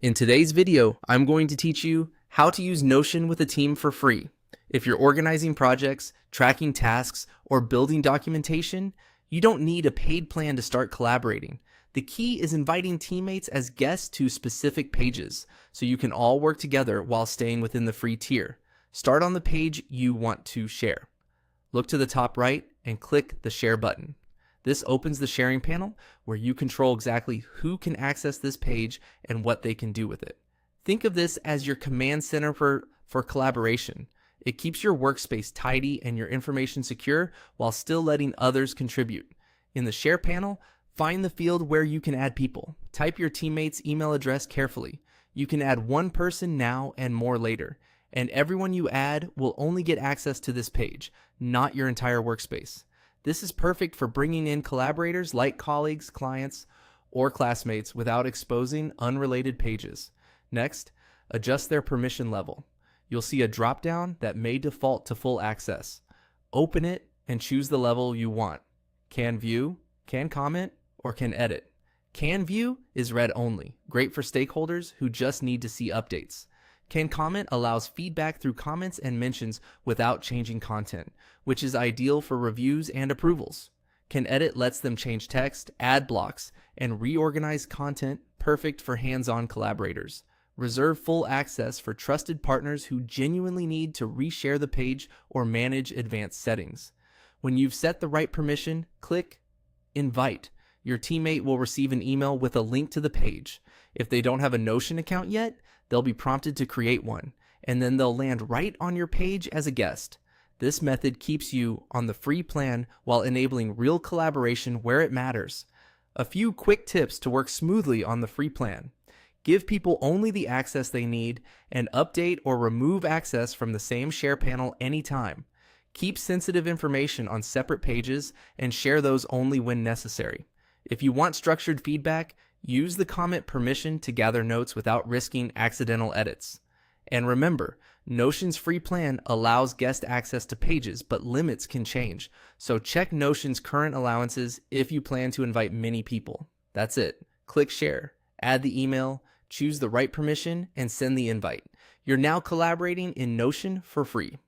In today's video, I'm going to teach you how to use Notion with a team for free. If you're organizing projects, tracking tasks, or building documentation, you don't need a paid plan to start collaborating. The key is inviting teammates as guests to specific pages, so you can all work together while staying within the free tier. Start on the page you want to share. Look to the top right and click the Share button. This opens the sharing panel where you control exactly who can access this page and what they can do with it. Think of this as your command center for collaboration. It keeps your workspace tidy and your information secure while still letting others contribute. In the Share panel, find the field where you can add people. Type your teammate's email address carefully. You can add one person now and more later, and everyone you add will only get access to this page, not your entire workspace. This is perfect for bringing in collaborators like colleagues, clients, or classmates without exposing unrelated pages. Next, adjust their permission level. You'll see a drop-down that may default to full access. Open it and choose the level you want. Can view, can comment, or can edit. Can view is read only, great for stakeholders who just need to see updates. Can comment allows feedback through comments and mentions without changing content, which is ideal for reviews and approvals. Can edit lets them change text, add blocks, and reorganize content, perfect for hands-on collaborators. Reserve full access for trusted partners who genuinely need to reshare the page or manage advanced settings. When you've set the right permission, click Invite. Your teammate will receive an email with a link to the page. If they don't have a Notion account yet, they'll be prompted to create one, and then they'll land right on your page as a guest. This method keeps you on the free plan while enabling real collaboration where it matters. A few quick tips to work smoothly on the free plan. Give people only the access they need, and update or remove access from the same share panel anytime. Keep sensitive information on separate pages and share those only when necessary. If you want structured feedback, use the comment permission to gather notes without risking accidental edits. And remember, Notion's free plan allows guest access to pages, but limits can change. So check Notion's current allowances if you plan to invite many people. That's it. Click Share, add the email, choose the right permission, and send the invite. You're now collaborating in Notion for free.